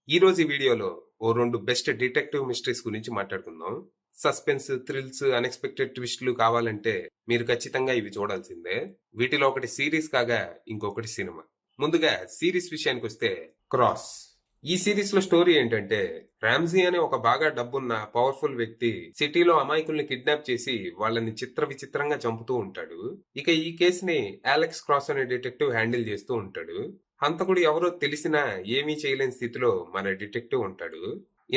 ఈ రోజు ఈ వీడియోలో ఓ 2 బెస్ట్ డిటెక్టివ్ మిస్టరీస్ గురించి మాట్లాడుకుందాం. సస్పెన్స్, థ్రిల్స్, అన్ఎక్స్పెక్టెడ్ ట్విస్టులు కావాలంటే మీరు ఖచ్చితంగా ఇవి చూడాల్సిందే. వీటిలో ఒకటి సిరీస్ కాగా ఇంకొకటి సినిమా. ముందుగా సిరీస్ విషయానికి వస్తే క్రాస్. ఈ సిరీస్ లో స్టోరీ ఏంటంటే, రామ్జీ అనే ఒక బాగా డబ్బున్న పవర్ఫుల్ వ్యక్తి సిటీలో అమాయకుల్ని కిడ్నాప్ చేసి వాళ్ళని చిత్ర విచిత్రంగా చంపుతూ ఉంటాడు. ఇక ఈ కేసుని అలెక్స్ క్రాస్ అనే డిటెక్టివ్ హ్యాండిల్ చేస్తూ ఉంటాడు. హంతకుడు ఎవరో తెలిసినా ఏమీ చేయలేని స్థితిలో మన డిటెక్టివ్ ఉంటాడు.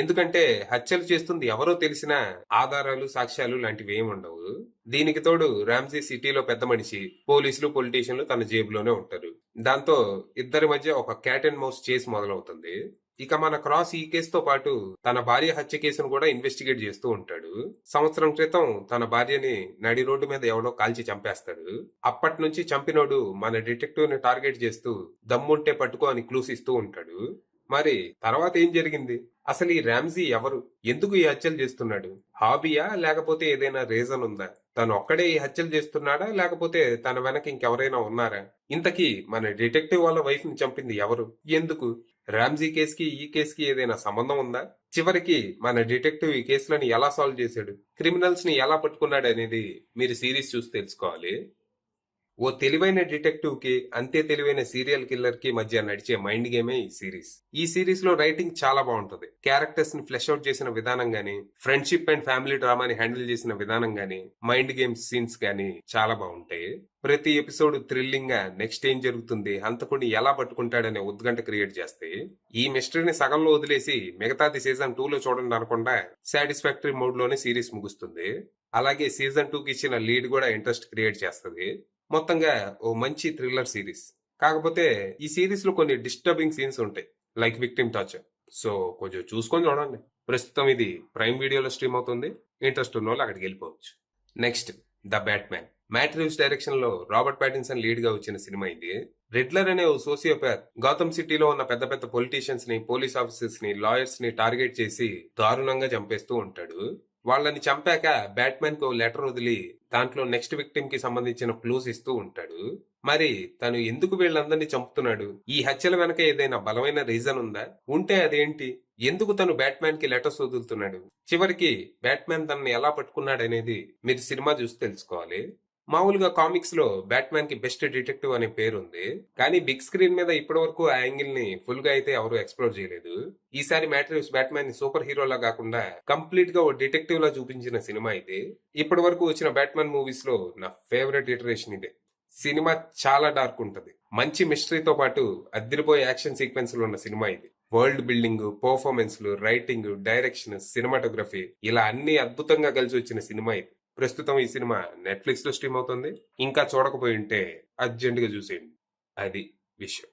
ఎందుకంటే హత్యలు చేస్తుంది ఎవరో తెలిసినా ఆధారాలు, సాక్ష్యాలు లాంటివి ఏమి ఉండవు. దీనికి తోడు రామ్జీ సిటీలో పెద్ద మనిషి, పోలీసులు, పొలిటీషియన్లు తన జేబులోనే ఉంటారు. దాంతో ఇద్దరి మధ్య ఒక క్యాట్ అండ్ మౌస్ చేసి మొదలవుతుంది. ఇక మన క్రాస్ ఈ కేసుతో పాటు తన భార్య హత్య కేసును కూడా ఇన్వెస్టిగేట్ చేస్తూ ఉంటాడు. సంవత్సరం క్రితం తన భార్యని నడి రోడ్డు మీద ఎవడో కాల్చి చంపేస్తాడు. అప్పటి నుంచి చంపినోడు మన డిటెక్టివ్ ని టార్గెట్ చేస్తూ దమ్ముంటే పట్టుకో అని క్లూస్ ఇస్తూ ఉంటాడు. మరి తర్వాత ఏం జరిగింది? అసలు ఈ రామ్జీ ఎవరు? ఎందుకు ఈ హత్యలు చేస్తున్నాడు? హాబీయా లేకపోతే ఏదైనా రీజన్ ఉందా? తను ఒక్కడే ఈ హత్యలు చేస్తున్నాడా లేకపోతే తన వెనక ఇంకెవరైనా ఉన్నారా? ఇంతకీ మన డిటెక్టివ్ వాళ్ళ వైఫ్ ని చంపింది ఎవరు? ఎందుకు? రామ్జీ కేసుకి ఈ కేసుకి ఏదైనా సంబంధం ఉందా? చివరికి మన డిటెక్టివ్ ఈ కేసులను ఎలా సాల్వ్ చేశాడు, క్రిమినల్స్ ని ఎలా పట్టుకున్నాడు అనేది మీరు సిరీస్ చూసి తెలుసుకోవాలి. ఓ తెలివైన డిటెక్టివ్ కి, అంతే తెలివైన సీరియల్ కిల్లర్ కి మధ్య నడిచే మైండ్ గేమే ఈ సిరీస్. ఈ సిరీస్ లో రైటింగ్ చాలా బాగుంటది. క్యారెక్టర్స్ ని ఫ్లెష్ అవుట్ చేసిన విధానం గానీ, ఫ్రెండ్షిప్ అండ్ ఫ్యామిలీ డ్రామాని హ్యాండిల్ చేసిన విధానం గానీ, మైండ్ గేమ్స్ సీన్స్ గానీ చాలా బాగుంటాయి. ప్రతి ఎపిసోడ్ థ్రిల్లింగ్ గా నెక్స్ట్ ఏం జరుగుతుంది, హంతకుడిని ఎలా పట్టుకుంటాడనే ఉద్కంఠ క్రియేట్ చేస్తాయి. ఈ మిస్టరీని సగంలో వదిలేసి మిగతాది సీజన్ 2 లో చూడండి అనకుండా సాటిస్ఫాక్టరీ మోడ్ లోనే సిరీస్ ముగుస్తుంది. అలాగే సీజన్ 2 కి ఇచ్చిన లీడ్ కూడా ఇంట్రెస్ట్ క్రియేట్ చేస్తుంది. మొత్తంగా ఓ మంచి థ్రిల్లర్ సిరీస్. కాకపోతే ఈ సిరీస్ లో కొన్ని డిస్టర్బింగ్ సీన్స్ ఉంటాయి, లైక్ విక్టిమ్ టార్చర్. సో కొంచెం చూసుకొని చూడండి. ప్రస్తుతం ఇది ప్రైమ్ వీడియోలో స్ట్రీమ్ అవుతుంది. ఇంట్రెస్ట్ ఉన్న వాళ్ళు అక్కడికి వెళ్ళిపోవచ్చు. Next, the Batman. Matt Reeves direction లో రాబర్ట్ ప్యాటిన్సన్ లీడ్ గా వచ్చిన సినిమా ఇది. రెడ్లర్ అనే ఓ సోసియోపాత్ గౌతమ్ సిటీలో ఉన్న పెద్ద పెద్ద పొలిటీషియన్స్ ని, పోలీస్ ఆఫీసర్స్ ని, లాయర్స్ ని టార్గెట్ చేసి దారుణంగా చంపేస్తూ ఉంటాడు. వాళ్ళని చంపాక బ్యాట్మ్యాన్ కి ఓ లెటర్ వదిలి దాంట్లో నెక్స్ట్ విక్టిమ్ కి సంబంధించిన క్లూస్ ఇస్తూ ఉంటాడు. మరి తను ఎందుకు వీళ్ళందరినీ చంపుతున్నాడు? ఈ హత్యల వెనక ఏదైనా బలమైన రీజన్ ఉందా? ఉంటే అదేంటి? ఎందుకు తను బ్యాట్మ్యాన్ కి లెటర్స్ వదులుతున్నాడు? చివరికి బ్యాట్మ్యాన్ తనని ఎలా పట్టుకున్నాడనేది మీరు సినిమా చూసి తెలుసుకోవాలి. మామూలుగా కామిక్స్ లో బ్యాట్మ్యాన్ కి బెస్ట్ డిటెక్టివ్ అనే పేరు ఉంది. కానీ బిగ్ స్క్రీన్ మీద ఇప్పటి వరకు ఆ యాంగిల్ ని ఫుల్ గా అయితే ఎవరు ఎక్స్ప్లోర్ చేయలేదు. ఈసారి మ్యాట్ రీవ్స్ బ్యాట్మ్యాన్ ని సూపర్ హీరోలా కాకుండా కంప్లీట్ గా ఓ డిటెక్టివ్ లా చూపించిన సినిమా ఇది. ఇప్పటి వరకు వచ్చిన బ్యాట్మ్యాన్ మూవీస్ లో నా ఫేవరెట్ ఇటరేషన్ ఇదే. సినిమా చాలా డార్క్ ఉంటది. మంచి మిస్టరీతో పాటు అద్దరిపోయే యాక్షన్ సీక్వెన్స్లు ఉన్న సినిమా ఇది. వరల్డ్ బిల్డింగ్, పర్ఫార్మెన్స్లు, రైటింగ్, డైరెక్షన్, సినిమాటోగ్రఫీ ఇలా అన్ని అద్భుతంగా కలిసి వచ్చిన సినిమా ఇది. ప్రస్తుతం ఈ సినిమా నెట్ఫ్లిక్స్ లో స్ట్రీమ్ అవుతుంది. ఇంకా చూడకపోయి ఉంటే అర్జెంట్ గా చూసేయండి. అది విషయం.